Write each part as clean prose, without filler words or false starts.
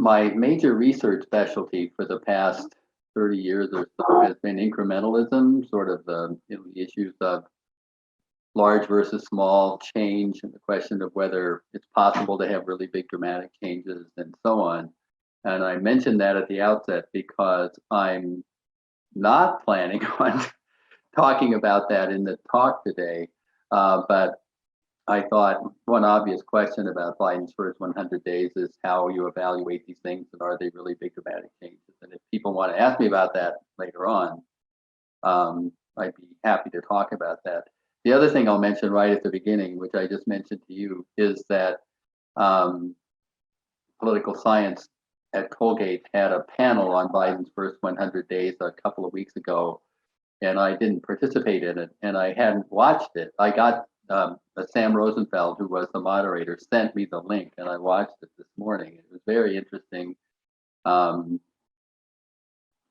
my major research specialty for the past 30 years or so has been incrementalism, sort of the issues of large versus small change and the question of whether it's possible to have really big dramatic changes and so on. And I mentioned that at the outset because I'm not planning on talking about that in the talk today, but I thought one obvious question about Biden's first 100 days is how you evaluate these things and are they really big dramatic changes? And if people want to ask me about that later on, I'd be happy to talk about that. The other thing I'll mention right at the beginning, which I just mentioned to you, is that political science at Colgate had a panel on Biden's first 100 days a couple of weeks ago, and I didn't participate in it, and I hadn't watched it. I got Sam Rosenfeld, who was the moderator, sent me the link, and I watched it this morning. It was very interesting.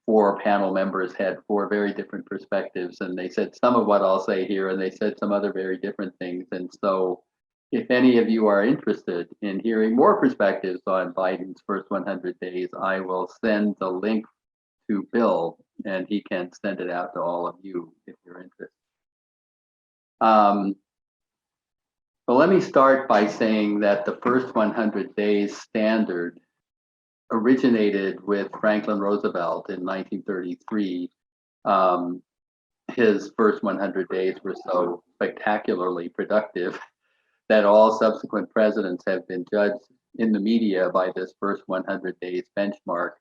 4 panel members had 4 very different perspectives, and they said some of what I'll say here, and they said some other very different things. And so if any of you are interested in hearing more perspectives on Biden's first 100 days, I will send the link to Bill, and he can send it out to all of you if you're interested. But let me start by saying that the first 100 days standard originated with Franklin Roosevelt in 1933. His first 100 days were so spectacularly productive that all subsequent presidents have been judged in the media by this first 100 days benchmark.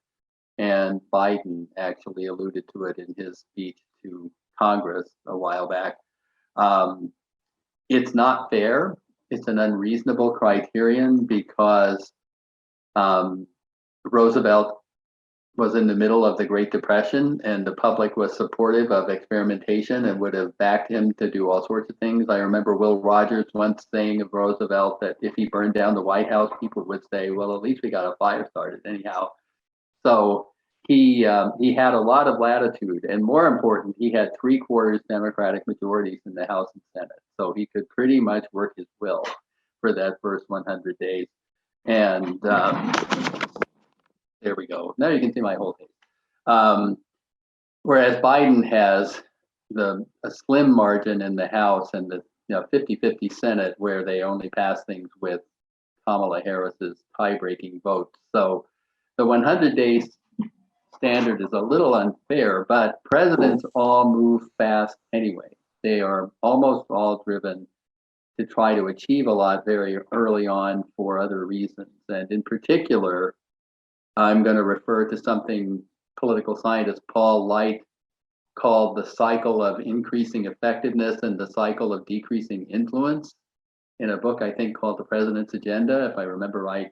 And Biden actually alluded to it in his speech to Congress a while back. It's not fair. It's an unreasonable criterion because Roosevelt was in the middle of the Great Depression and the public was supportive of experimentation and would have backed him to do all sorts of things. I remember Will Rogers once saying of Roosevelt that if he burned down the White House, people would say, well, at least we got a fire started anyhow. So he had a lot of latitude, and more important, he had 3/4 Democratic majorities in the House and Senate. So he could pretty much work his will for that first 100 days. And there we go. Now you can see my whole face. Whereas Biden has a slim margin in the House and the 50-50 Senate, where they only pass things with Kamala Harris's tie-breaking vote. So the 100 days standard is a little unfair, but presidents all move fast anyway. They are almost all driven to try to achieve a lot very early on for other reasons. And in particular, I'm going to refer to something political scientist Paul Light called the cycle of increasing effectiveness and the cycle of decreasing influence in a book I think called The President's Agenda, if I remember right.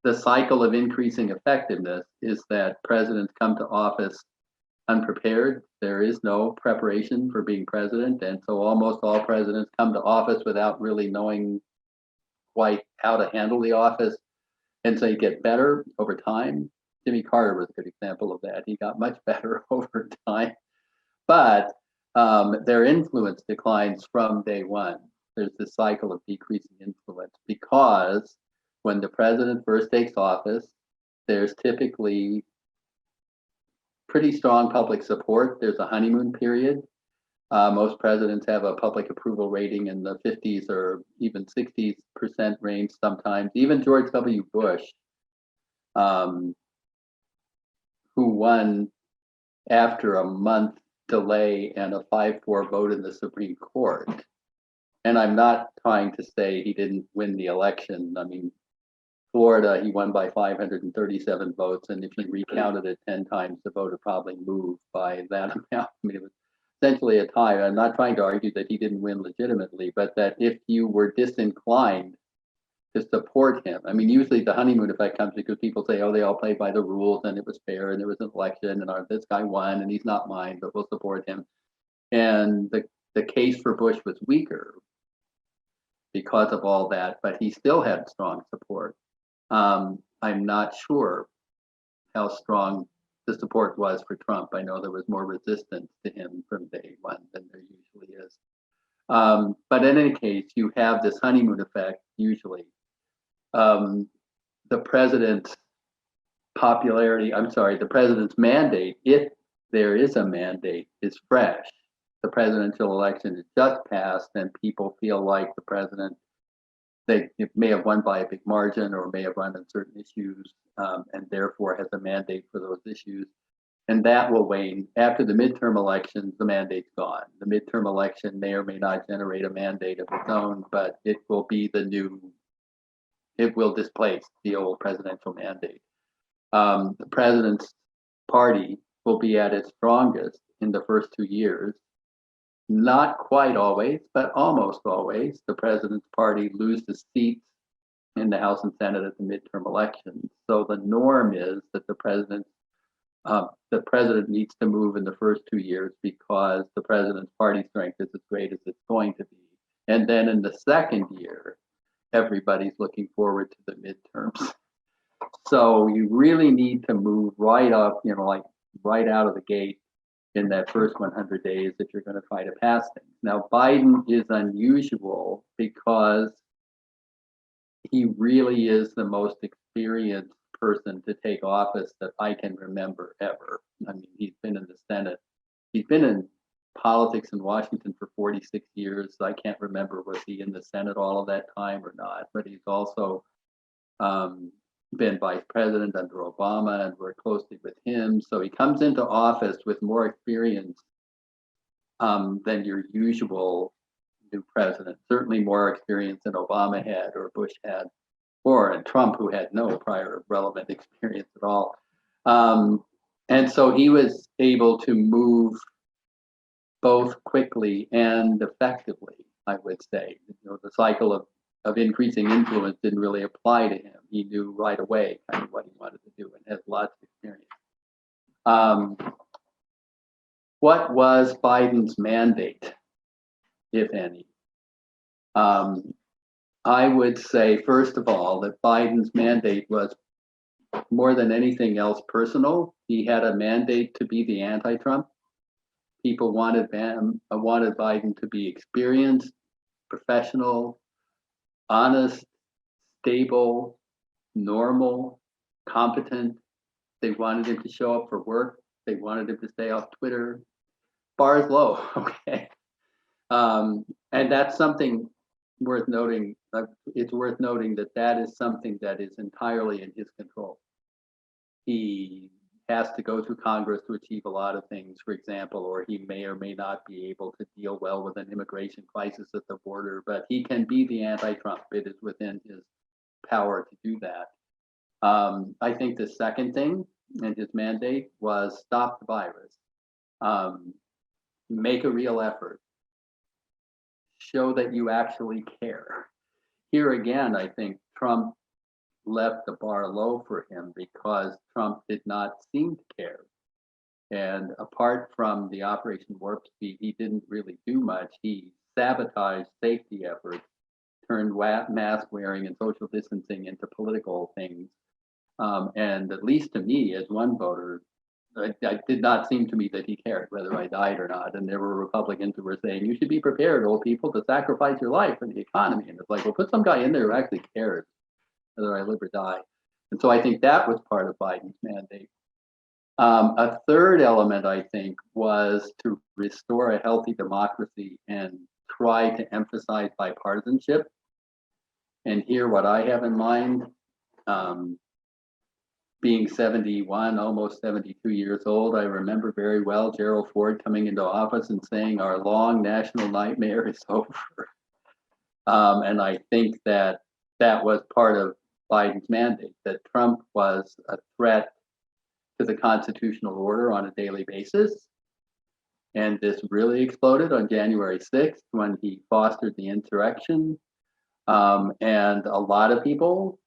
The cycle of increasing effectiveness is that presidents come to office unprepared. There is no preparation for being president, and so almost all presidents come to office without really knowing quite how to handle the office. And so you get better over time. Jimmy Carter was a good example of that. He got much better over time, but their influence declines from day one. There's this cycle of decreasing influence because when the president first takes office, there's typically pretty strong public support. There's a honeymoon period. Most presidents have a public approval rating in the 50s or even 60% range sometimes. Even George W. Bush, who won after a month delay and a 5-4 vote in the Supreme Court. And I'm not trying to say he didn't win the election. I mean, Florida, he won by 537 votes, and if you recounted it 10 times, the vote would probably move by that amount. I mean, it was essentially a tie. I'm not trying to argue that he didn't win legitimately, but that if you were disinclined to support him, I mean, usually the honeymoon effect comes because people say, oh, they all played by the rules and it was fair and there was an election and this guy won and he's not mine, but we'll support him. And the case for Bush was weaker because of all that, but he still had strong support. I'm not sure how strong the support was for Trump. I know there was more resistance to him from day one than there usually is. But in any case, you have this honeymoon effect usually. The president the president's mandate, if there is a mandate, is fresh. The presidential election is just passed, and people feel like the president, they may have won by a big margin or may have run on certain issues, and therefore has a mandate for those issues. And that will wane. After the midterm elections, the mandate's gone. The midterm election may or may not generate a mandate of its own, but it will be it will displace the old presidential mandate. The president's party will be at its strongest in the first 2 years. Not quite always, but almost always, the president's party loses seats in the House and Senate at the midterm elections. So the norm is that the president needs to move in the first 2 years because the president's party strength is as great as it's going to be. And then in the second year, everybody's looking forward to the midterms. So you really need to move right up, like right out of the gate in that first 100 days if you're going to try to pass things. Now, Biden is unusual because he really is the most experienced person to take office that I can remember ever. I mean, he's been in the Senate. He's been in politics in Washington for 46 years. I can't remember, was he in the Senate all of that time or not, but he's also been vice president under Obama and worked closely with him. So he comes into office with more experience than your usual new president, certainly more experience than Obama had or Bush had, or Trump, who had no prior relevant experience at all. And so he was able to move both quickly and effectively, I would say. The cycle of increasing influence didn't really apply to him. He knew right away kind of what he wanted to do and has lots of experience. What was Biden's mandate, if any? I would say, first of all, that Biden's mandate was more than anything else personal. He had a mandate to be the anti-Trump. People wanted Biden to be experienced, professional, honest, stable, normal, competent. They wanted him to show up for work. They wanted him to stay off Twitter. Bar is low, okay? And that's something worth noting. It's worth noting that is something that is entirely in his control. He has to go through Congress to achieve a lot of things, for example, or he may or may not be able to deal well with an immigration crisis at the border, but he can be the anti-Trump. It is within his power to do that. I think the second thing in his mandate was stop the virus, make a real effort, show that you actually care. Here again, I think Trump left the bar low for him because Trump did not seem to care. And apart from the Operation Warp Speed, he didn't really do much. He sabotaged safety efforts, turned mask wearing and social distancing into political things. And at least to me, as one voter, it did not seem to me that he cared whether I died or not. And there were Republicans who were saying, you should be prepared, old people, to sacrifice your life for the economy. And it's like, well, put some guy in there who actually cares whether I live or die. And so I think that was part of Biden's mandate. A third element, I think, was to restore a healthy democracy and try to emphasize bipartisanship. And here, what I have in mind, being 71, almost 72 years old, I remember very well Gerald Ford coming into office and saying, our long national nightmare is over. And I think that was part of Biden's mandate, that Trump was a threat to the constitutional order on a daily basis. And this really exploded on January 6th when he fostered the insurrection. And a lot of people,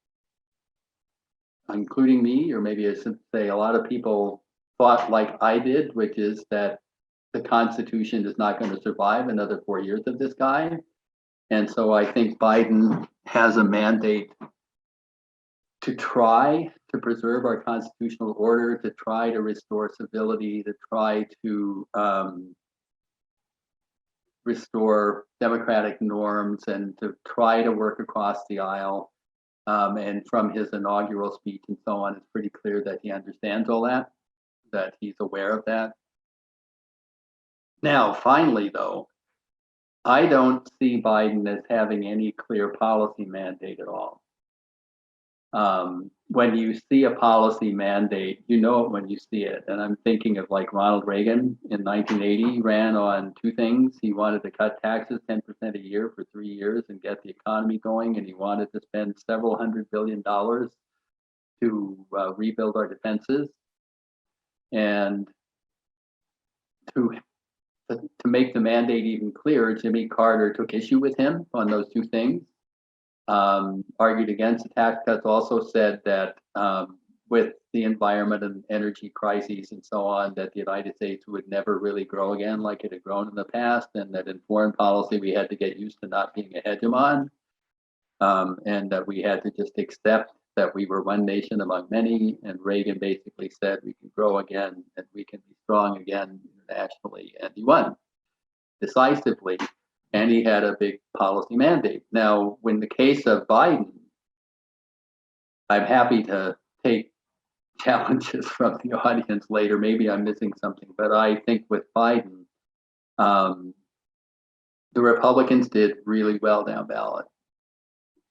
including me, or maybe I should say a lot of people thought like I did, which is that the Constitution is not going to survive another 4 years of this guy. And so I think Biden has a mandate to try to preserve our constitutional order, to try to restore civility, to try to restore democratic norms, and to try to work across the aisle. And from his inaugural speech and so on, it's pretty clear that he understands all that he's aware of that. Now, finally, though, I don't see Biden as having any clear policy mandate at all. When you see a policy mandate, you know it when you see it. And I'm thinking of like Ronald Reagan in 1980 ran on two things. He wanted to cut taxes 10% a year for 3 years and get the economy going. And he wanted to spend several $100 billion to rebuild our defenses. And to make the mandate even clearer, Jimmy Carter took issue with him on those two things. Argued against the tax cuts, also said that with the environment and energy crises and so on, that the United States would never really grow again like it had grown in the past, and that in foreign policy we had to get used to not being a hegemon, and that we had to just accept that we were one nation among many. And Reagan basically said we can grow again and we can be strong again internationally, and he won decisively. And he had a big policy mandate. Now, in the case of Biden, I'm happy to take challenges from the audience later. Maybe I'm missing something, but I think with Biden, the Republicans did really well down ballot.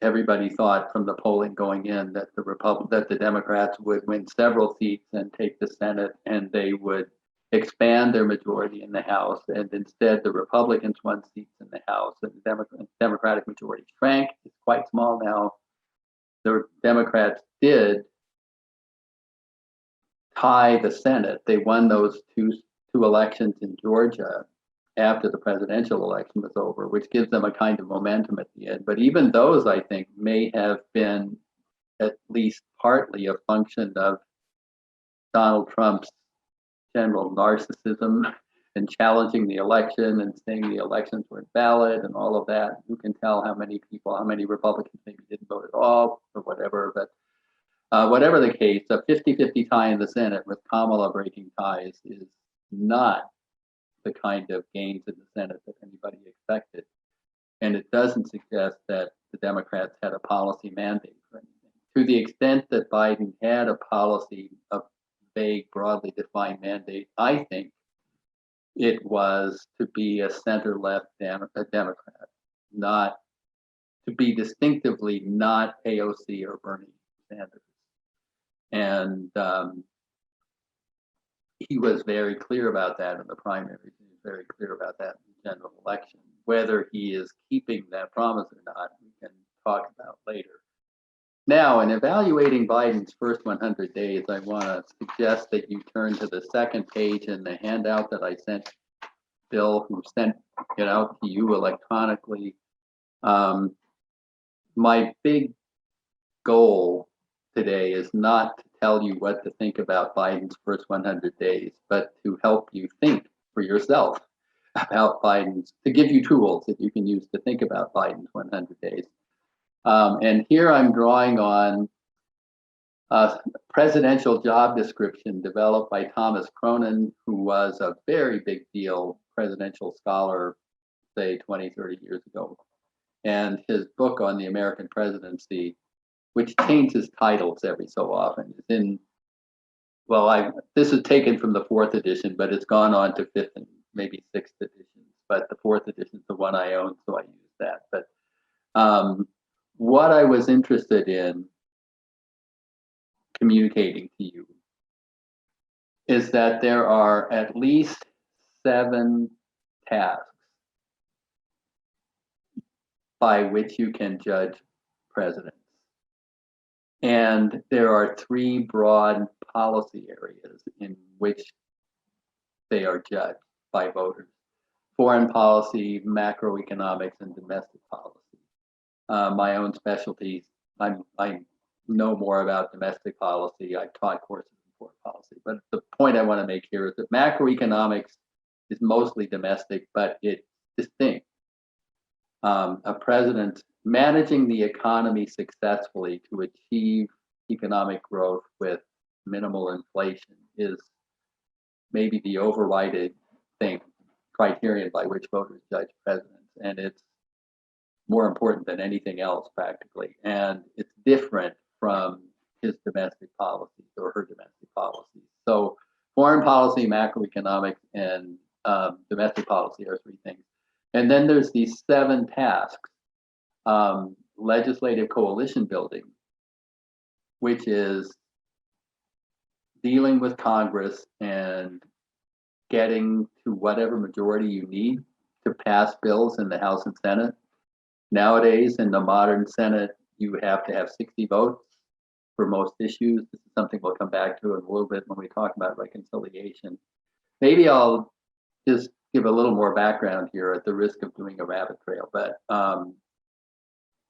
Everybody thought from the polling going in that the Democrats would win several seats and take the Senate, and they would expand their majority in the House, and instead the Republicans won seats in the House, and the Democratic majority shrank. It's quite small now. The Democrats did tie the Senate. They won those two elections in Georgia after the presidential election was over, which gives them a kind of momentum at the end. But even those, I think, may have been at least partly a function of Donald Trump's general narcissism and challenging the election and saying the elections were valid and all of that. You can tell how many Republicans maybe didn't vote at all or whatever. But whatever the case, a 50-50 tie in the Senate with Kamala breaking ties is not the kind of gains in the Senate that anybody expected. And it doesn't suggest that the Democrats had a policy mandate for anything. To the extent that Biden had a policy, a vague, broadly defined mandate, I think it was to be a center-left Democrat, not to be distinctively not AOC or Bernie Sanders. And he was very clear about that in the primaries. He was very clear about that in the general election. Whether he is keeping that promise or not, we can talk about later. Now, in evaluating Biden's first 100 days, I want to suggest that you turn to the second page in the handout that I sent Bill, who sent it out to you electronically. My big goal today is not to tell you what to think about Biden's first 100 days, but to help you think for yourself about to give you tools that you can use to think about Biden's 100 days. And here I'm drawing on a presidential job description developed by Thomas Cronin, who was a very big deal presidential scholar, say 20, 30 years ago. And his book on the American presidency, which changes titles every so often, is in, this is taken from the 4th edition, but it's gone on to 5th and maybe 6th editions. But the 4th edition is the one I own, so I use that. But what I was interested in communicating to you is that there are at least 7 tasks by which you can judge presidents. And there are 3 broad policy areas in which they are judged by voters: foreign policy, macroeconomics, and domestic policy. My own specialties, I know more about domestic policy. I've taught courses in foreign policy. But the point I want to make here is that macroeconomics is mostly domestic, but it's distinct. A president managing the economy successfully to achieve economic growth with minimal inflation is maybe the overriding criterion by which voters judge presidents. And it's more important than anything else practically. And it's different from his domestic policies or her domestic policies. So foreign policy, macroeconomics, and domestic policy are three things. And then there's these 7 tasks. Legislative coalition building, which is dealing with Congress and getting to whatever majority you need to pass bills in the House and Senate. Nowadays, in the modern Senate, you have to have 60 votes for most issues. This is something we'll come back to in a little bit when we talk about reconciliation. Maybe I'll just give a little more background here at the risk of doing a rabbit trail, but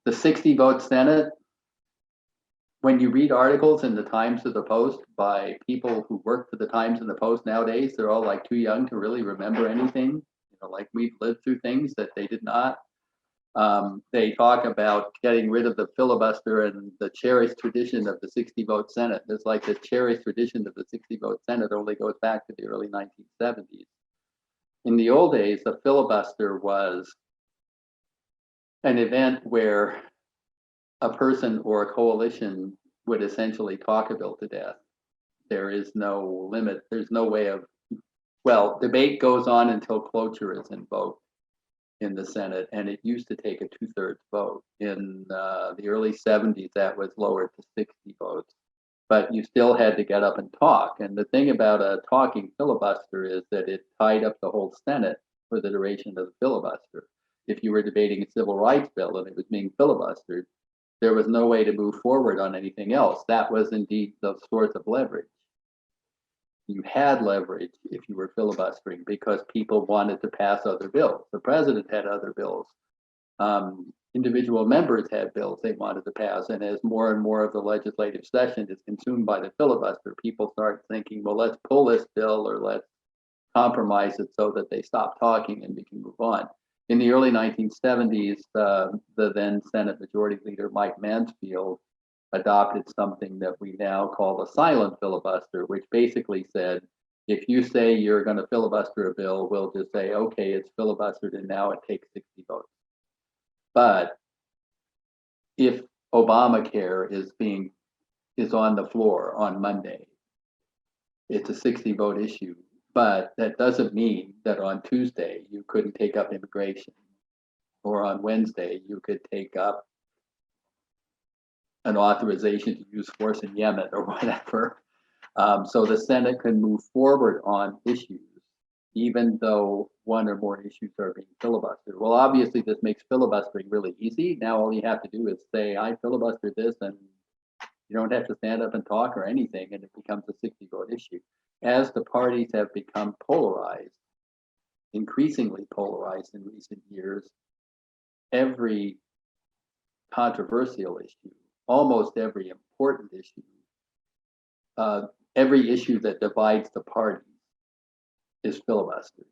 the 60-vote Senate, when you read articles in the Times of the Post by people who work for the Times and the Post nowadays, they're all like too young to really remember anything. Like we've lived through things that they did not. They talk about getting rid of the filibuster and the cherished tradition of the 60-vote Senate. It's like the cherished tradition of the 60-vote Senate only goes back to the early 1970s. In the old days, the filibuster was an event where a person or a coalition would essentially talk a bill to death. There is no limit. There's no way of, well, debate goes on until cloture is invoked in the Senate, and it used to take a 2/3 vote. In the early 70s, that was lowered to 60 votes, but you still had to get up and talk. And the thing about a talking filibuster is that it tied up the whole Senate for the duration of the filibuster. If you were debating a civil rights bill and it was being filibustered, there was no way to move forward on anything else. That was indeed the source of leverage. You had leverage if you were filibustering because people wanted to pass other bills. The president had other bills. Individual members had bills they wanted to pass. And as more and more of the legislative session is consumed by the filibuster, people start thinking, well, let's pull this bill or let's compromise it so that they stop talking and we can move on. In the early 1970s, the then Senate Majority Leader Mike Mansfield adopted something that we now call the silent filibuster, which basically said, if you say you're going to filibuster a bill, we'll just say, okay, it's filibustered and now it takes 60 votes. But if Obamacare is on the floor on Monday, it's a 60-vote issue. But that doesn't mean that on Tuesday you couldn't take up immigration, or on Wednesday you could take up an authorization to use force in Yemen or whatever. So the Senate can move forward on issues, even though one or more issues are being filibustered. Well, obviously this makes filibustering really easy. Now all you have to do is say, I filibustered this, and you don't have to stand up and talk or anything, and it becomes a 60-vote issue. As the parties have become polarized, increasingly polarized in recent years, every controversial issue, almost every important issue, every issue that divides the parties is filibustered.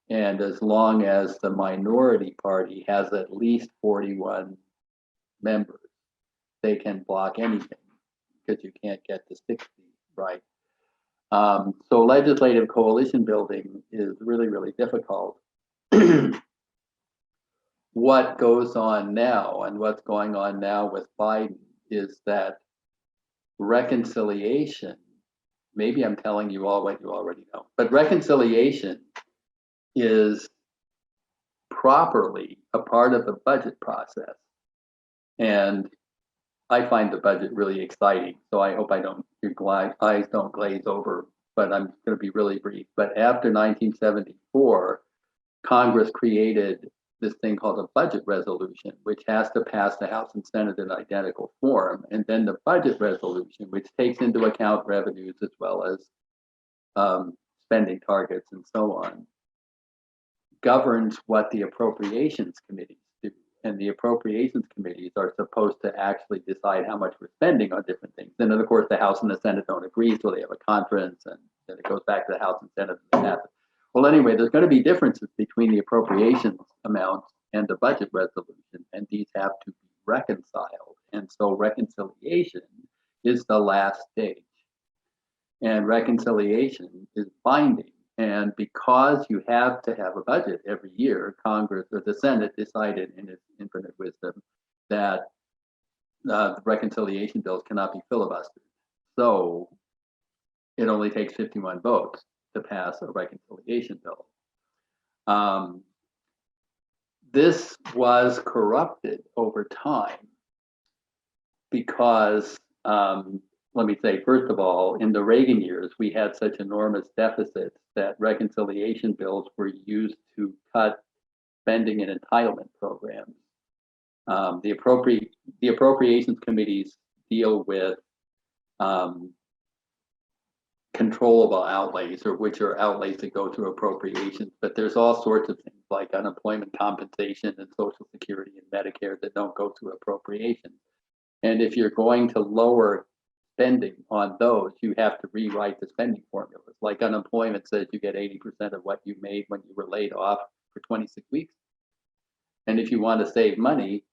And as long as the minority party has at least 41 members, they can block anything because you can't get to 60, right? So legislative coalition building is really, really difficult. What goes on now and what's going on now with Biden is that reconciliation, maybe I'm telling you all what you already know, but reconciliation is properly a part of the budget process. And I find the budget really exciting, so I hope your eyes don't glaze over, but I'm going to be really brief. But after 1974, Congress created this thing called a budget resolution, which has to pass the House and Senate in identical form. And then the budget resolution, which takes into account revenues as well as spending targets and so on, governs what the appropriations committees do. And the appropriations committees are supposed to actually decide how much we're spending on different things. And then, of course, the House and the Senate don't agree, so they have a conference, and then it goes back to the House and Senate and passes. Well, anyway, there's going to be differences between the appropriations amounts and the budget resolution, and these have to be reconciled. And so reconciliation is the last stage. And reconciliation is binding. And because you have to have a budget every year, Congress or the Senate decided in its infinite wisdom that the reconciliation bills cannot be filibustered. So it only takes 51 votes to pass a reconciliation bill. This was corrupted over time because, let me say, first of all, in the Reagan years, we had such enormous deficits that reconciliation bills were used to cut spending and entitlement programs. The appropriations committees deal with controllable outlays, or which are outlays that go through appropriations, but there's all sorts of things like unemployment compensation and Social Security and Medicare that don't go through appropriations. And if you're going to lower spending on those, you have to rewrite the spending formulas. Like unemployment says you get 80% of what you made when you were laid off for 26 weeks. And if you want to save money,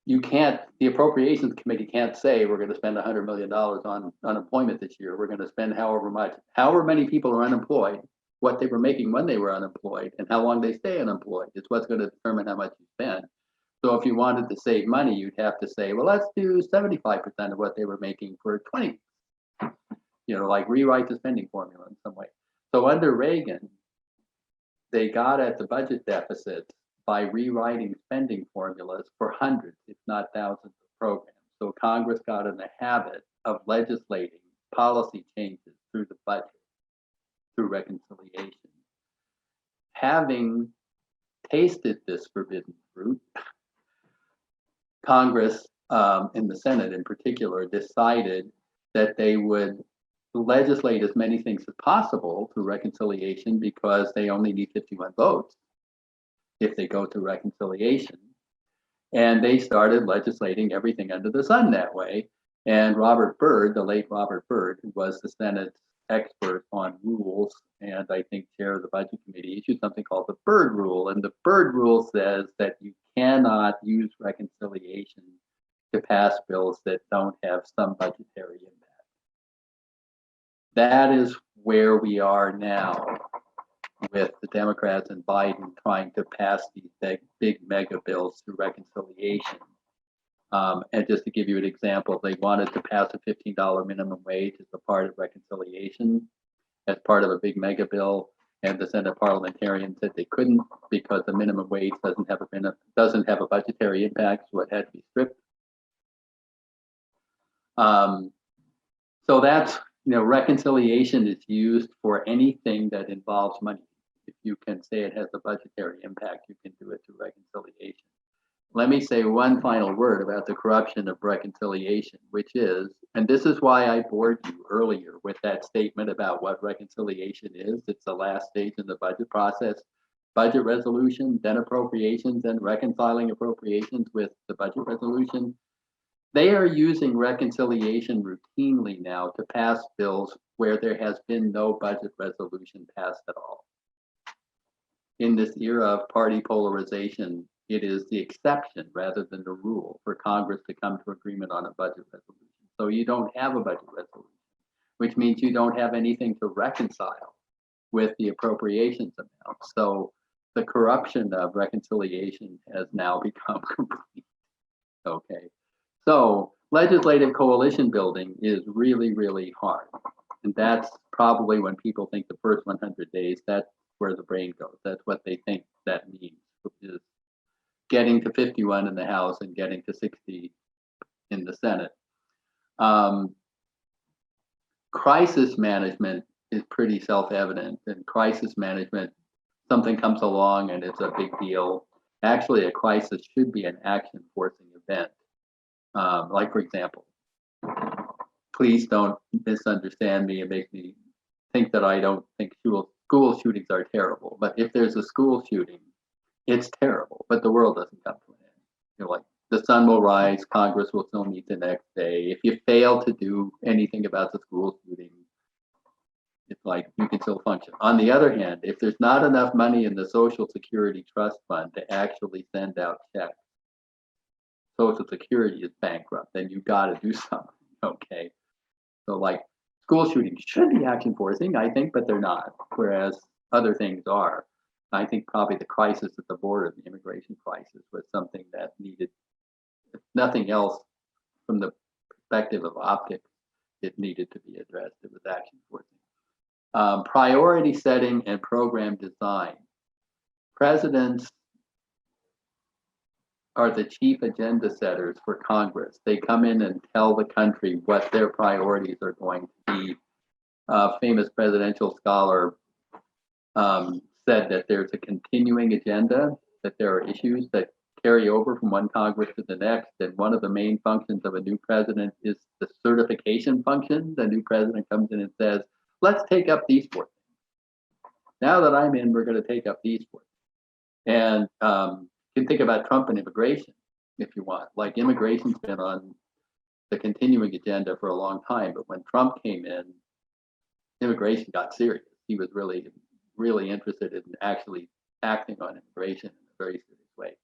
you can't, the appropriations committee can't say we're going to spend $100 million on unemployment this year. We're going to spend however many people are unemployed, what they were making when they were unemployed, and how long they stay unemployed is what's going to determine how much you spend. So if you wanted to save money, you'd have to say, well, let's do 75% of what they were making for 20, like rewrite the spending formula in some way. So under Reagan, they got at the budget deficit by rewriting spending formulas for hundreds, if not thousands of programs. So Congress got in the habit of legislating policy changes through the budget, through reconciliation. Having tasted this forbidden fruit, Congress, and the Senate in particular, decided that they would legislate as many things as possible through reconciliation because they only need 51 votes if they go through reconciliation. And they started legislating everything under the sun that way. And Robert Byrd, the late Robert Byrd, who was the Senate's expert on rules and I think chair of the budget committee, issued something called the Byrd Rule. And the Byrd Rule says that you cannot use reconciliation to pass bills that don't have some budgetary impact. That is where we are now with the Democrats and Biden trying to pass these big mega bills through reconciliation. And just to give you an example, they wanted to pass a $15 minimum wage as a part of reconciliation, as part of a big mega bill, and the Senate parliamentarians said they couldn't because the minimum wage doesn't have a budgetary impact, so it had to be stripped. So that's, reconciliation is used for anything that involves money. If you can say it has a budgetary impact, you can do it through reconciliation. Let me say one final word about the corruption of reconciliation, which is, and this is why I bored you earlier with that statement about what reconciliation is. It's the last stage in the budget process. Budget resolution, then appropriations, and reconciling appropriations with the budget resolution. They are using reconciliation routinely now to pass bills where there has been no budget resolution passed at all. In this era of party polarization, it is the exception rather than the rule for Congress to come to agreement on a budget resolution. So you don't have a budget resolution, which means you don't have anything to reconcile with the appropriations amount. So the corruption of reconciliation has now become complete. Okay. So legislative coalition building is really, really hard. And that's probably when people think the first 100 days, that's where the brain goes. That's what they think that means, which is getting to 51 in the House and getting to 60 in the Senate. Crisis management is pretty self-evident. And crisis management, something comes along and it's a big deal. Actually, a crisis should be an action-forcing event. Like, for example, please don't misunderstand me and make me think that I don't think school shootings are terrible. But if there's a school shooting, it's terrible, but the world doesn't come to an end. Like the sun will rise, Congress will still meet the next day. If you fail to do anything about the school shooting, it's like you can still function. On the other hand, if there's not enough money in the Social Security Trust Fund to actually send out checks, Social Security is bankrupt, then you've got to do something, okay? So like School shootings should be action forcing, I think, but they're not, whereas other things are. I think probably the crisis at the border, the immigration crisis, was something that needed, if nothing else, from the perspective of optics, it needed to be addressed. It was action forcing. Priority setting and program design. Presidents are the chief agenda setters for Congress. They come in and tell the country what their priorities are going to be. Famous presidential scholar said that there's a continuing agenda, that there are issues that carry over from one Congress to the next, and one of the main functions of a new president is the certification function. The new president comes in and says, let's take up these 4 things. Now that I'm in, we're going to take up these 4 things. And you can think about Trump and immigration if you want. Like, immigration's been on the continuing agenda for a long time, but when Trump came in, immigration got serious. He was really, really interested in actually acting on immigration in a very serious way.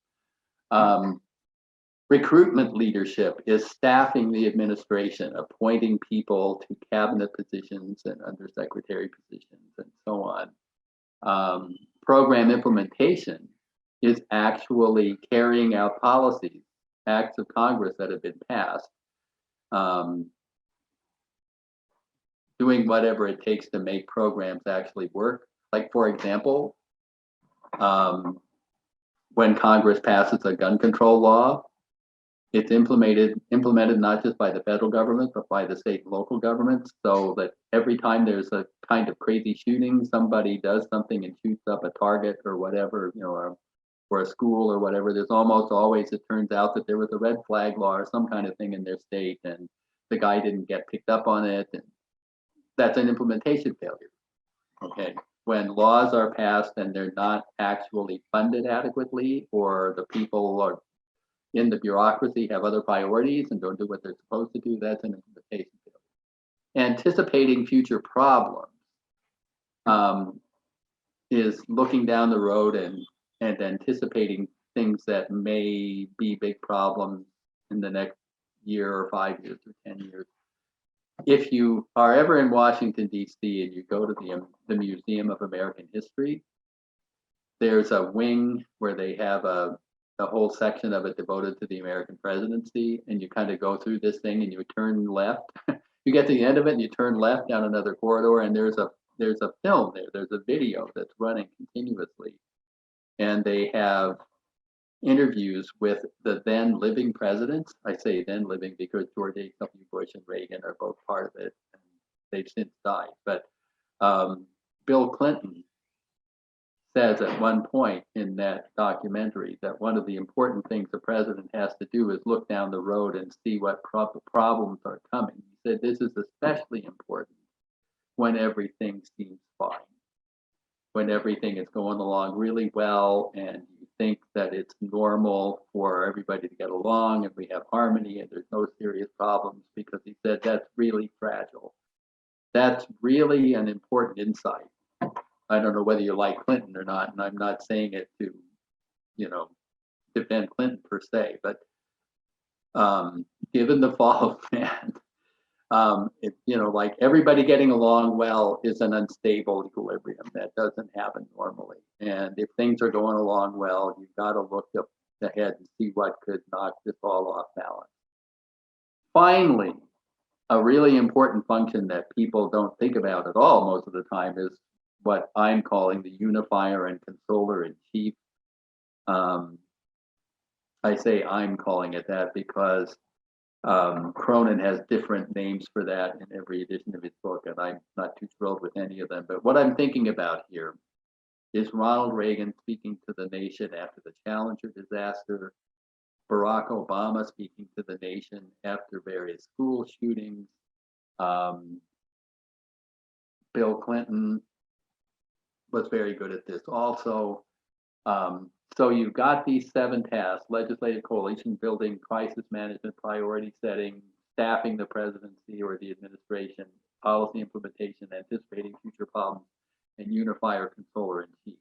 Recruitment leadership is staffing the administration, appointing people to cabinet positions and undersecretary positions and so on. Program implementation is actually carrying out policies, acts of Congress that have been passed, doing whatever it takes to make programs actually work. Like, for example, when Congress passes a gun control law, it's implemented not just by the federal government, but by the state and local governments, so that every time there's a kind of crazy shooting, somebody does something and shoots up a target or whatever, or a school or whatever, there's almost always, it turns out that there was a red flag law or some kind of thing in their state, and the guy didn't get picked up on it, and that's an implementation failure. Okay, when laws are passed and they're not actually funded adequately, or the people are in the bureaucracy have other priorities and don't do what they're supposed to do, that's an implementation failure. Anticipating future problems is looking down the road and anticipating things that may be big problems in the next year or 5 years or 10 years. If you are ever in Washington, D.C., and you go to the Museum of American History, there's a wing where they have a whole section of it devoted to the American presidency, and you kind of go through this thing and you turn left. You get to the end of it and you turn left down another corridor, and there's a film there, there's a video that's running continuously, and they have interviews with the then living presidents. I say then living because George H.W. Bush and Reagan are both part of it, and they've since died. But Bill Clinton says at one point in that documentary that one of the important things the president has to do is look down the road and see what problems are coming. He said this is especially important when everything seems fine, when everything is going along really well and you think that it's normal for everybody to get along and we have harmony and there's no serious problems, because he said that's really fragile. That's really an important insight. I don't know whether you like Clinton or not, and I'm not saying it to, defend Clinton per se, but given the fall of man, like everybody getting along well is an unstable equilibrium that doesn't happen normally. And if things are going along well, you've got to look up ahead and see what could knock this all off balance. Finally, a really important function that people don't think about at all most of the time is what I'm calling the unifier and consoler in chief. I say I'm calling it that because Cronin has different names for that in every edition of his book, and I'm not too thrilled with any of them. But what I'm thinking about here is Ronald Reagan speaking to the nation after the Challenger disaster, Barack Obama speaking to the nation after various school shootings, Bill Clinton was very good at this also. So you've got these 7 tasks: legislative coalition building, crisis management, priority setting, staffing the presidency or the administration, policy implementation, anticipating future problems, and unifier consoler in chief.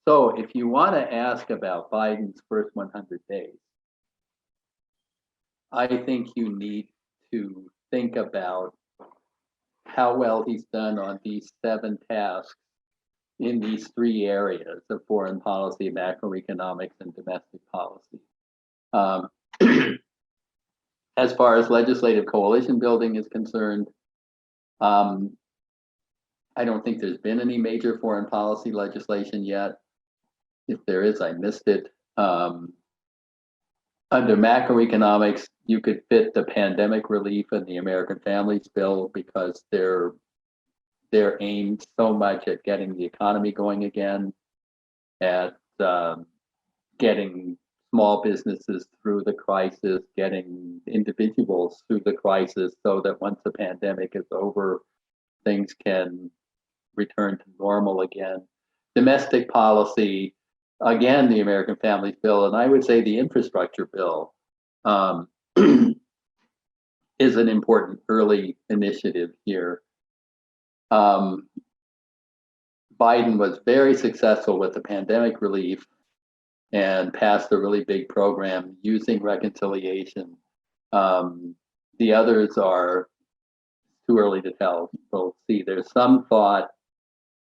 So if you want to ask about Biden's first 100 days, I think you need to think about how well he's done on these 7 tasks in these 3 areas of foreign policy, macroeconomics, and domestic policy. Um, as far as legislative coalition building is concerned, I don't think there's been any major foreign policy legislation yet. If there is, I missed it. Under macroeconomics, you could fit the pandemic relief and the American Families Bill because they're aimed so much at getting the economy going again, at getting small businesses through the crisis, getting individuals through the crisis so that once the pandemic is over, things can return to normal again. Domestic policy, again, the American Families Bill, and I would say the infrastructure bill is an important early initiative here. Biden was very successful with the pandemic relief and passed a really big program using reconciliation. The others are too early to tell. We'll see. There's some thought.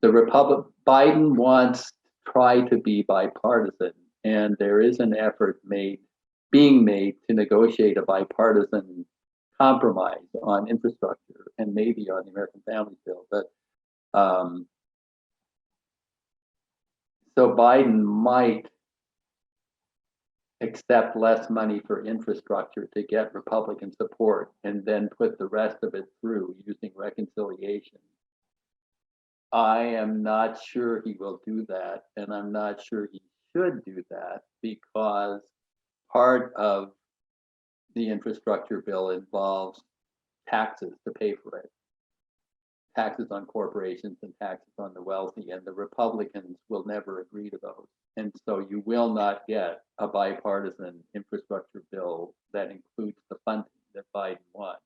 Biden wants to try to be bipartisan, and there is an effort being made to negotiate a bipartisan compromise on infrastructure and maybe on the American Families Bill. But so Biden might accept less money for infrastructure to get Republican support and then put the rest of it through using reconciliation. I am not sure he will do that, and I'm not sure he should do that because part of the infrastructure bill involves taxes to pay for it. Taxes on corporations and taxes on the wealthy, and the Republicans will never agree to those. And so you will not get a bipartisan infrastructure bill that includes the funding that Biden wants.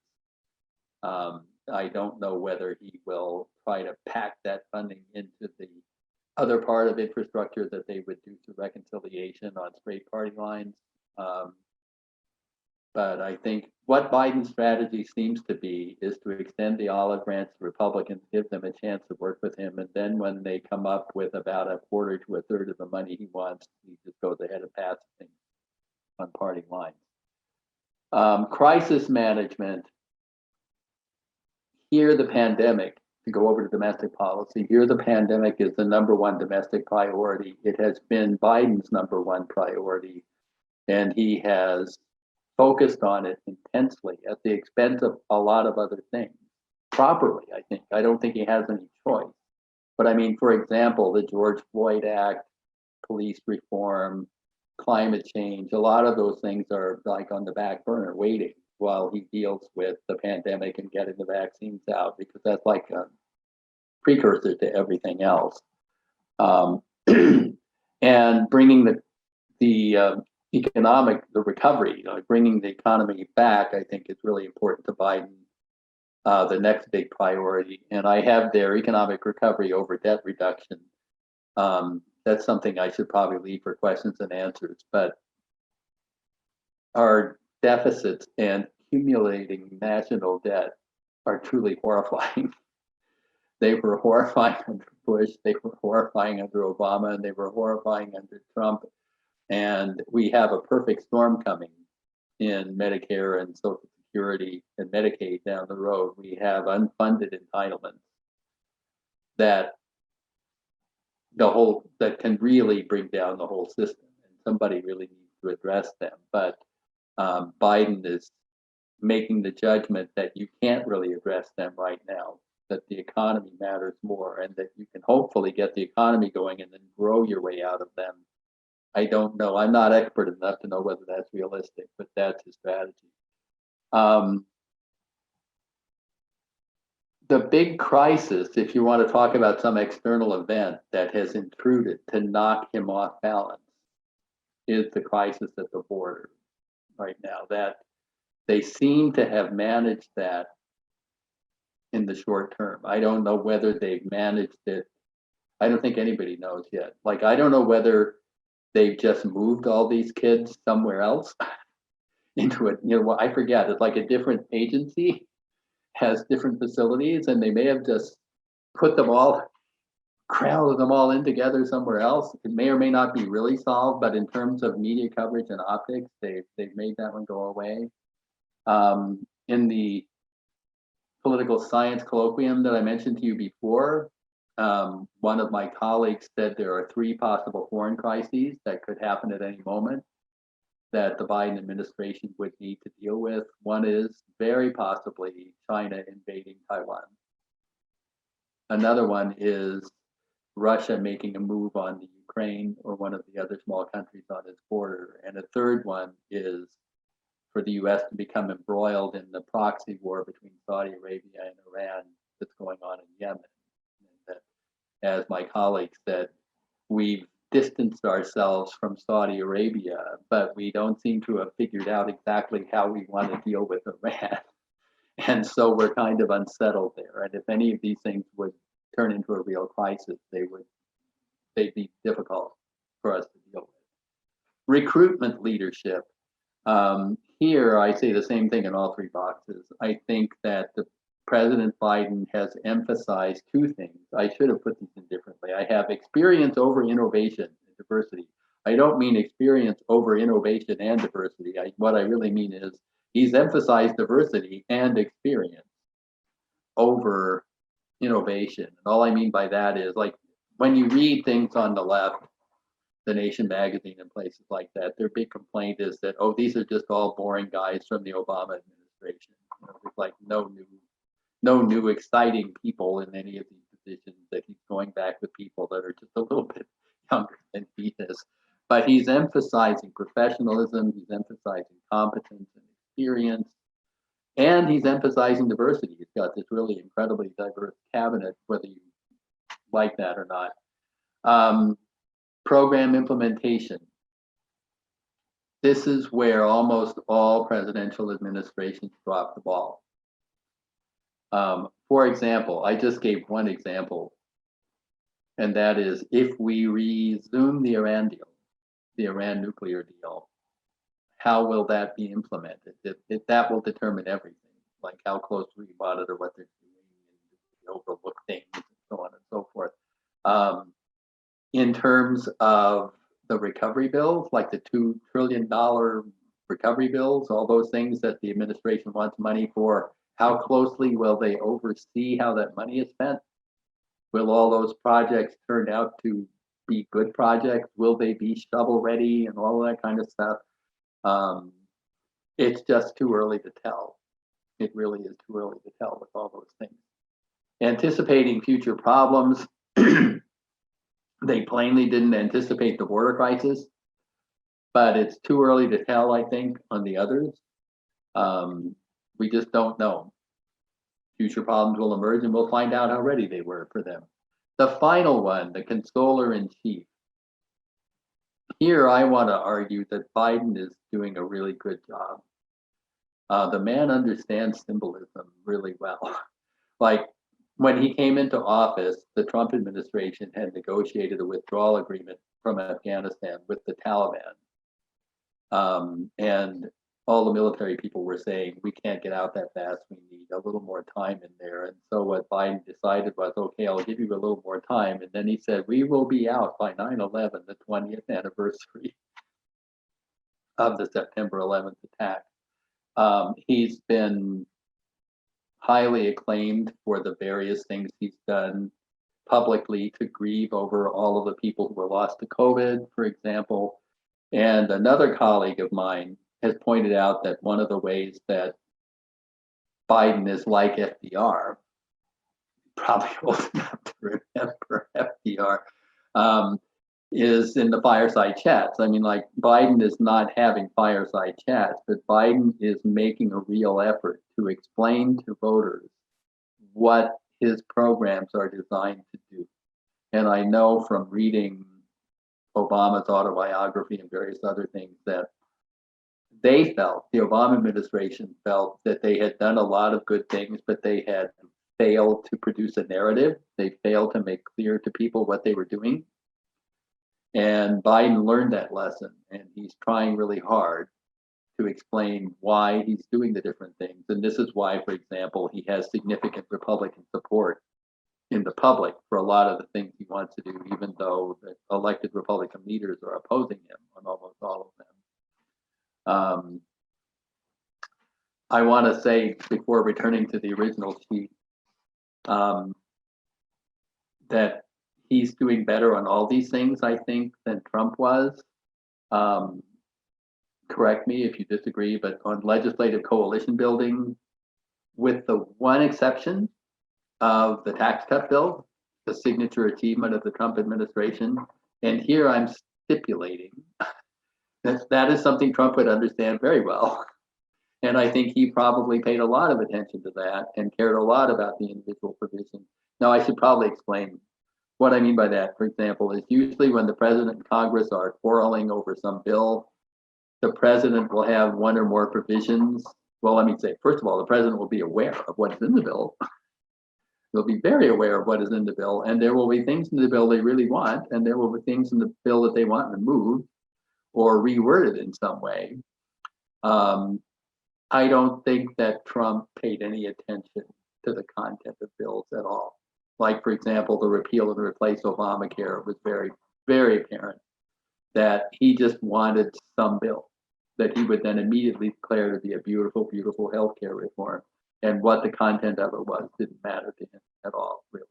I don't know whether he will try to pack that funding into the other part of infrastructure that they would do through reconciliation on straight party lines. But I think what Biden's strategy seems to be is to extend the olive branch to Republicans, give them a chance to work with him, and then when they come up with about a quarter to a third of the money he wants, he just goes ahead and passes things on party lines. Crisis management. Here, the pandemic, to go over to domestic policy, here the pandemic is the #1 domestic priority. It has been Biden's #1 priority, and he has focused on it intensely at the expense of a lot of other things. Properly, I think. I don't think he has any choice. But I mean, for example, the George Floyd Act, police reform, climate change, a lot of those things are like on the back burner waiting while he deals with the pandemic and getting the vaccines out, because that's like a precursor to everything else. And bringing the recovery, bringing the economy back, I think is really important to Biden, the next big priority. And I have their economic recovery over debt reduction. That's something I should probably leave for questions and answers. But our deficits and accumulating national debt are truly horrifying. They were horrifying under Bush, they were horrifying under Obama, and they were horrifying under Trump. And we have a perfect storm coming in Medicare and Social Security and Medicaid down the road. We have unfunded entitlements that can really bring down the whole system, and somebody really needs to address them. But Biden is making the judgment that you can't really address them right now, that the economy matters more, and that you can hopefully get the economy going and then grow your way out of them. I don't know. I'm not expert enough to know whether that's realistic, but that's his strategy. The big crisis, if you want to talk about some external event that has intruded to knock him off balance, is the crisis at the border right now. That they seem to have managed that in the short term. I don't know whether they've managed it. I don't think anybody knows yet. Like, I don't know whether they've just moved all these kids somewhere else into it. I forget. It's like a different agency has different facilities, and they may have just put them all, crowded them all in together somewhere else. It may or may not be really solved, but in terms of media coverage and optics, they've made that one go away. In the political science colloquium that I mentioned to you before, one of my colleagues said there are 3 possible foreign crises that could happen at any moment that the Biden administration would need to deal with. One is very possibly China invading Taiwan. Another one is Russia making a move on the Ukraine or one of the other small countries on its border. And a third one is for the US to become embroiled in the proxy war between Saudi Arabia and Iran that's going on in Yemen. And that, as my colleague said, we've distanced ourselves from Saudi Arabia, but we don't seem to have figured out exactly how we want to deal with Iran. And so we're kind of unsettled there. And if any of these things would turn into a real crisis, they'd be difficult for us to deal with. Recruitment leadership. Here, I say the same thing in all 3 boxes. I think that the President Biden has emphasized 2 things. I should have put these in differently. I have experience over innovation and diversity. I don't mean experience over innovation and diversity. What I really mean is he's emphasized diversity and experience over innovation. And all I mean by that is, like, when you read things on the left, The Nation magazine and places like that, their big complaint is that, oh, these are just all boring guys from the Obama administration. You know, there's like no new exciting people in any of these positions, that he's going back with people that are just a little bit younger than he is. But he's emphasizing professionalism, he's emphasizing competence and experience, and he's emphasizing diversity. He's got this really incredibly diverse cabinet, whether you like that or not. Program implementation. This is where almost all presidential administrations drop the ball. For example, I just gave one example, and that is if we resume the Iran deal, the Iran nuclear deal, how will that be implemented? That will determine everything, like how closely we monitor what they're doing and overlook things and so on and so forth. In terms of the recovery bills, like the $2 trillion recovery bills, all those things that the administration wants money for, how closely will they oversee how that money is spent? Will all those projects turn out to be good projects? Will they be shovel ready and all of that kind of stuff? It's just too early to tell. It really is too early to tell with all those things. Anticipating future problems. They plainly didn't anticipate the border crisis, but it's too early to tell, I think, on the others. We just don't know. Future problems will emerge, and we'll find out how ready they were for them. The final one, the controller-in-chief. Here, I want to argue that Biden is doing a really good job. The man understands symbolism really well. Like, when he came into office, the Trump administration had negotiated a withdrawal agreement from Afghanistan with the Taliban. And all the military people were saying, we can't get out that fast, we need a little more time in there. And so what Biden decided was, okay, I'll give you a little more time. And then he said, we will be out by 9/11, the 20th anniversary of the September 11th attack. He's been highly acclaimed for the various things he's done publicly to grieve over all of the people who were lost to COVID, for example. And another colleague of mine has pointed out that one of the ways that Biden is like FDR, probably old enough to remember FDR, is in the fireside chats. I mean, like, Biden is not having fireside chats, but Biden is making a real effort to explain to voters what his programs are designed to do. And I know from reading Obama's autobiography and various other things that they felt, the Obama administration felt, that they had done a lot of good things, but they had failed to produce a narrative. They failed to make clear to people what they were doing. And Biden learned that lesson, and he's trying really hard to explain why he's doing the different things. And this is why, for example, he has significant Republican support in the public for a lot of the things he wants to do, even though the elected Republican leaders are opposing him on almost all of them. I want to say, before returning to the original sheet, that he's doing better on all these things, I think, than Trump was. Correct me if you disagree, but on legislative coalition building, with the one exception of the tax cut bill, the signature achievement of the Trump administration. And here I'm stipulating that that is something Trump would understand very well. And I think he probably paid a lot of attention to that and cared a lot about the individual provisions. Now, I should probably explain what I mean by that. For example, is usually when the president and Congress are quarreling over some bill, the president will have one or more provisions. Well, let me say, first of all, the president will be aware of what is in the bill. They'll be very aware of what is in the bill, and there will be things in the bill they really want, and there will be things in the bill that they want removed or reworded in some way. I don't think that Trump paid any attention to the content of bills at all. Like, for example, the repeal and replace Obamacare was very, very apparent that he just wanted some bill that he would then immediately declare to be a beautiful, beautiful healthcare reform. And what the content of it was didn't matter to him at all, really.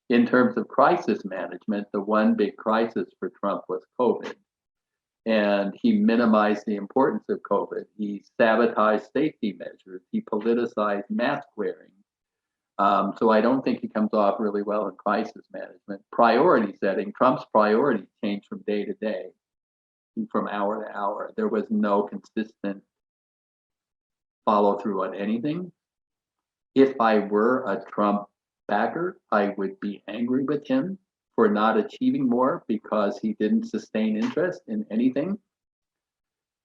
In terms of crisis management, the one big crisis for Trump was COVID. And he minimized the importance of COVID. He sabotaged safety measures. He politicized mask wearing. So I don't think he comes off really well in crisis management. Priority setting, Trump's priorities changed from day to day, from hour to hour. There was no consistent follow through on anything. If I were a Trump backer, I would be angry with him for not achieving more because he didn't sustain interest in anything.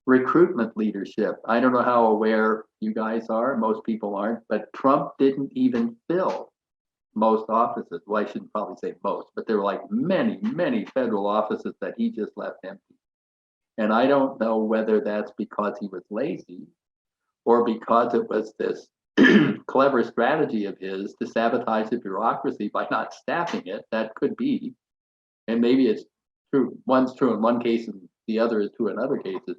Recruitment leadership. I don't know how aware you guys are. Most people aren't, but Trump didn't even fill most offices. Well, I shouldn't probably say most, but there were like many, many federal offices that he just left empty. And I don't know whether that's because he was lazy or because it was this clever strategy of his to sabotage the bureaucracy by not staffing it. That could be. And maybe it's true. One's true in one case and the other is true in other cases.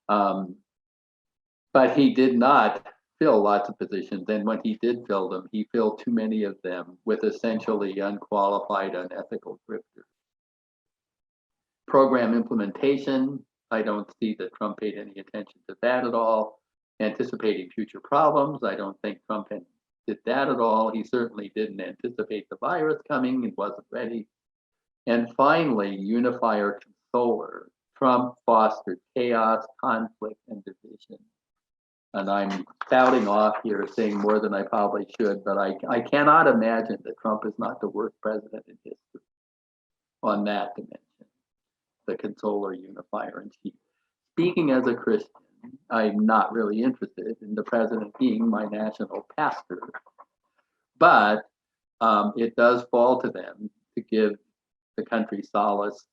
But he did not fill lots of positions. And when he did fill them, he filled too many of them with essentially unqualified, unethical grifters. Program implementation, I don't see that Trump paid any attention to that at all. Anticipating future problems, I don't think Trump did that at all. He certainly didn't anticipate the virus coming and wasn't ready. And finally, unifier consoler. Trump fostered chaos, conflict, and division. And I'm spouting off here, saying more than I probably should, but I cannot imagine that Trump is not the worst president in history on that dimension, the consoler, unifier, and chief. Speaking as a Christian, I'm not really interested in the president being my national pastor, but it does fall to them to give the country solace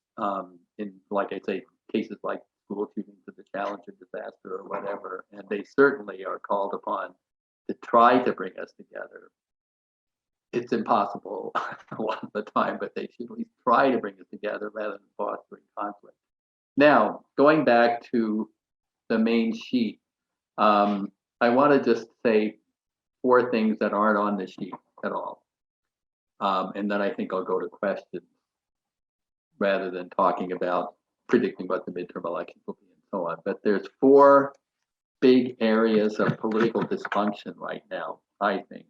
in, like I say, cases like school shootings or the Challenger disaster or whatever, and they certainly are called upon to try to bring us together. It's impossible a lot of the time, but they should at least try to bring us together rather than fostering conflict. Now, going back to the main sheet, I want to just say 4 things that aren't on the sheet at all. And then I think I'll go to questions rather than talking about predicting what the midterm elections will be and so on. But there's 4 big areas of political dysfunction right now, I think,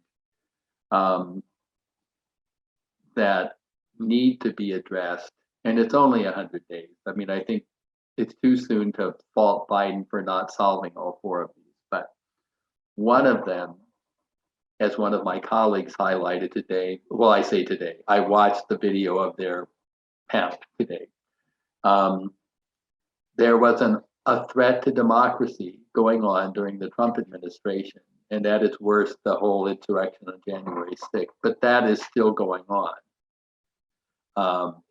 that need to be addressed. And it's only 100 days. I mean, I think it's too soon to fault Biden for not solving all 4 of these. But one of them, as one of my colleagues highlighted today, well, I say today, I watched the video of their panel today. There was a threat to democracy going on during the Trump administration, and at its worst, the whole insurrection on January 6th. But that is still going on.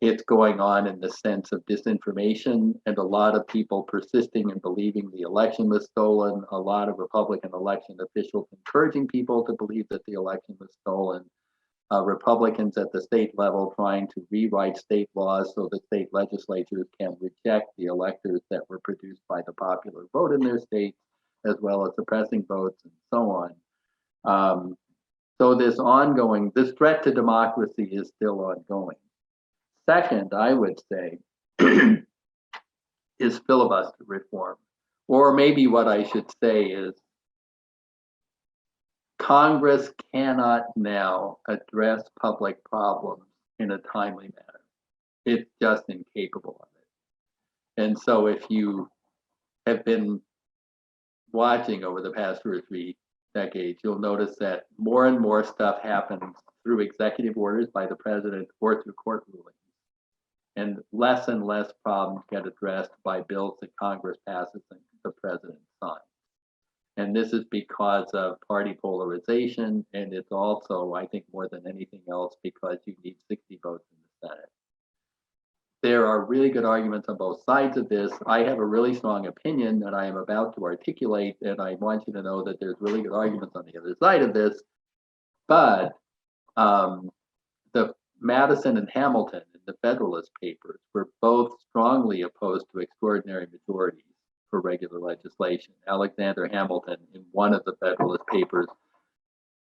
It's going on in the sense of disinformation and a lot of people persisting in believing the election was stolen, a lot of Republican election officials encouraging people to believe that the election was stolen, Republicans at the state level trying to rewrite state laws so that state legislatures can reject the electors that were produced by the popular vote in their states, as well as suppressing votes and so on. So this threat to democracy is still ongoing. Second, I would say, is filibuster reform. Or maybe what I should say is Congress cannot now address public problems in a timely manner. It's just incapable of it. And so if you have been watching over the past 2 or 3 decades, you'll notice that more and more stuff happens through executive orders by the president or through court rulings. And less problems get addressed by bills that Congress passes and the president signs. And this is because of party polarization, and it's also, I think, more than anything else, because you need 60 votes in the Senate. There are really good arguments on both sides of this. I have a really strong opinion that I am about to articulate, and I want you to know that there's really good arguments on the other side of this. But the Madison and Hamilton in the Federalist papers were both strongly opposed to extraordinary majorities for regular legislation. Alexander Hamilton, in one of the Federalist papers,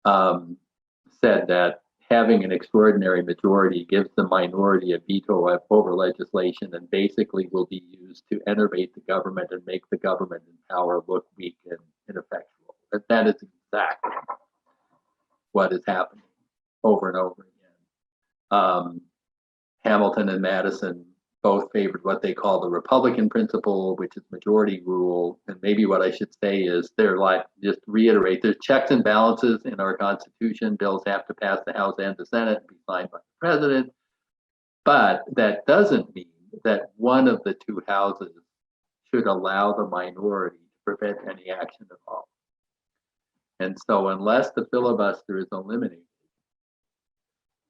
said that having an extraordinary majority gives the minority a veto over legislation and basically will be used to enervate the government and make the government in power look weak and ineffectual. But that is exactly what is happening over and over again. Hamilton and Madison both favored what they call the Republican principle, which is majority rule. And maybe what I should say is just reiterate, there's checks and balances in our Constitution. Bills have to pass the House and the Senate and be signed by the president. But that doesn't mean that one of the two houses should allow the minority to prevent any action at all. And so unless the filibuster is eliminated,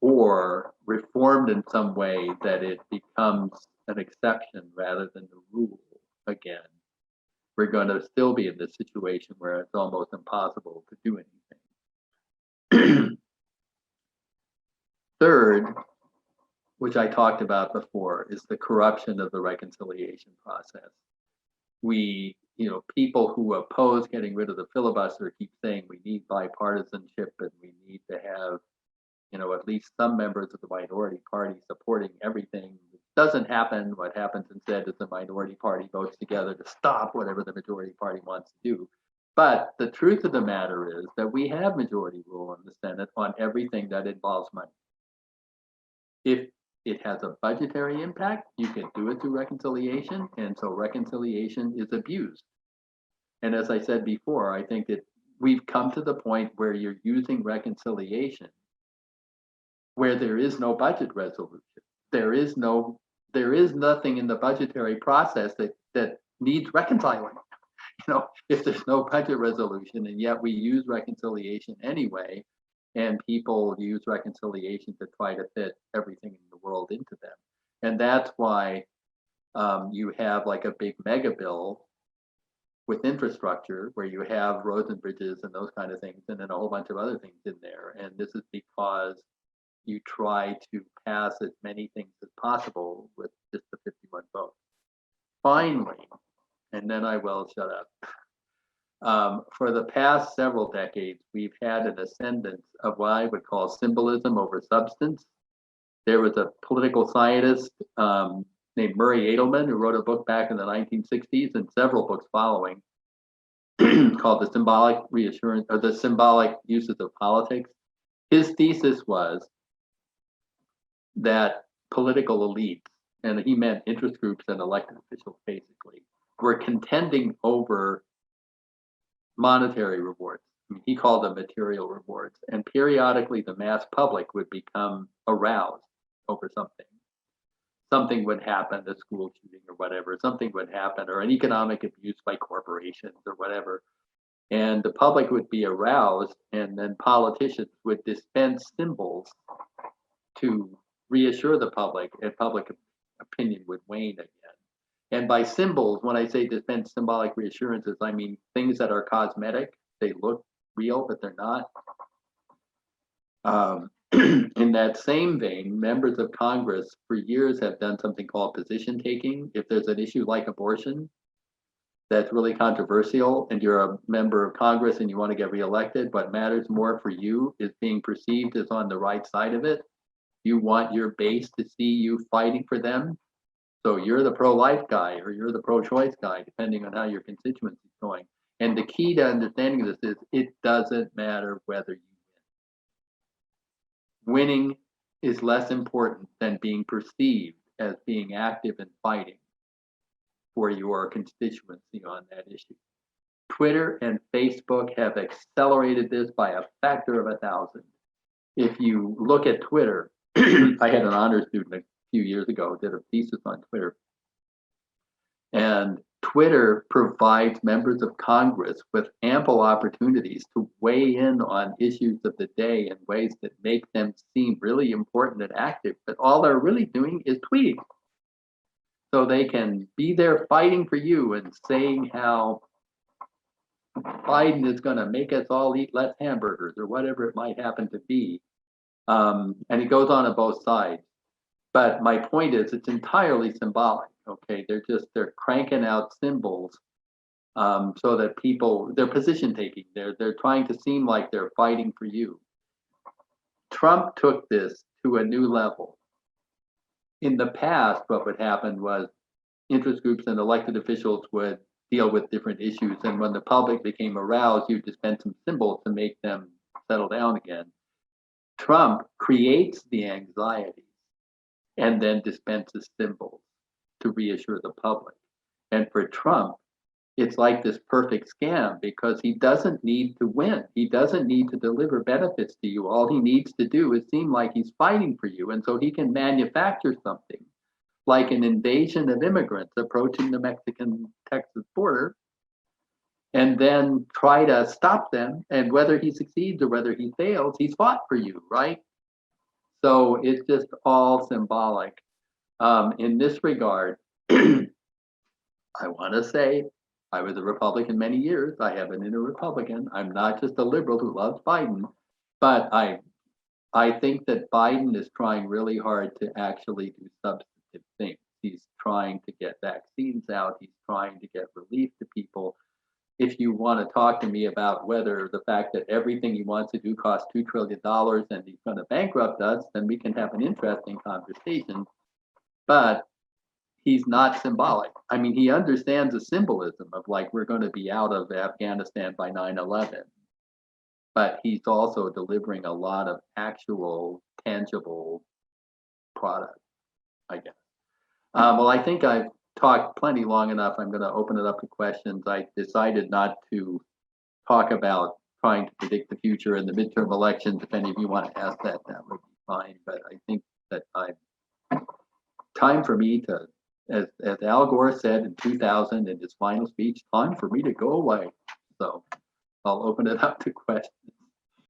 or reformed in some way that it becomes an exception rather than the rule again, we're going to still be in this situation where it's almost impossible to do anything. Third, which I talked about before, is the corruption of the reconciliation process. People who oppose getting rid of the filibuster keep saying we need bipartisanship and we need to have at least some members of the minority party supporting everything. It doesn't happen. What happens instead is the minority party votes together to stop whatever the majority party wants to do. But the truth of the matter is that we have majority rule in the Senate on everything that involves money. If it has a budgetary impact, you can do it through reconciliation, and so reconciliation is abused. And as I said before, I think that we've come to the point where you're using reconciliation where there is no budget resolution. There is nothing in the budgetary process that needs reconciling. If there's no budget resolution, and yet we use reconciliation anyway, and people use reconciliation to try to fit everything in the world into them. And that's why you have like a big mega bill with infrastructure where you have roads and bridges and those kind of things, and then a whole bunch of other things in there. And this is because you try to pass as many things as possible with just the 51 votes. Finally, and then I will shut up. For the past several decades, we've had an ascendance of what I would call symbolism over substance. There was a political scientist named Murray Edelman who wrote a book back in the 1960s and several books following called The Symbolic Reassurance, or The Symbolic Uses of Politics. His thesis was that political elites, and he meant interest groups and elected officials basically, were contending over monetary rewards. He called them material rewards. And periodically the mass public would become aroused over something. Something would happen, a school shooting or whatever, something would happen, or an economic abuse by corporations or whatever. And the public would be aroused, and then politicians would dispense symbols to reassure the public, and public opinion would wane again. And by symbols, when I say dispense symbolic reassurances, I mean things that are cosmetic. They look real, but they're not. In that same vein, members of Congress for years have done something called position taking. If there's an issue like abortion that's really controversial and you're a member of Congress and you want to get reelected, what matters more for you is being perceived as on the right side of it. You want your base to see you fighting for them. So you're the pro-life guy or you're the pro-choice guy, depending on how your constituency is going. And the key to understanding this is it doesn't matter whether you win. Winning is less important than being perceived as being active and fighting for your constituency on that issue. Twitter and Facebook have accelerated this by a factor of 1,000. If you look at Twitter, I had an honor student a few years ago, did a thesis on Twitter. And Twitter provides members of Congress with ample opportunities to weigh in on issues of the day in ways that make them seem really important and active, but all they're really doing is tweeting. So they can be there fighting for you and saying how Biden is going to make us all eat less hamburgers or whatever it might happen to be. And it goes on both sides. But my point is, it's entirely symbolic. Okay, they're cranking out symbols so that they're position taking. They're trying to seem like they're fighting for you. Trump took this to a new level. In the past, what would happen was interest groups and elected officials would deal with different issues, and when the public became aroused, you dispense some symbols to make them settle down again. Trump creates the anxiety and then dispenses symbols to reassure the public. And for Trump, it's like this perfect scam because he doesn't need to win. He doesn't need to deliver benefits to you. All he needs to do is seem like he's fighting for you. And so he can manufacture something like an invasion of immigrants approaching the Mexican-Texas border and then try to stop them. And whether he succeeds or whether he fails, he's fought for you, right? So it's just all symbolic. In this regard, I want to say I was a Republican many years. I have been a Republican. I'm not just a liberal who loves Biden, but I think that Biden is trying really hard to actually do substantive things. He's trying to get vaccines out. He's trying to get relief to people. If you want to talk to me about whether the fact that everything he wants to do costs $2 trillion and he's going to bankrupt us, then we can have an interesting conversation. But he's not symbolic. I mean, he understands the symbolism of like, we're going to be out of Afghanistan by 9/11. But he's also delivering a lot of actual, tangible product, I guess. Well, I think I've talked plenty long enough. I'm going to open it up to questions. I decided not to talk about trying to predict the future in the midterm elections. If any of you want to ask that, that would be fine. But I think that time for me to, as Al Gore said in 2000 in his final speech, time for me to go away. So I'll open it up to questions.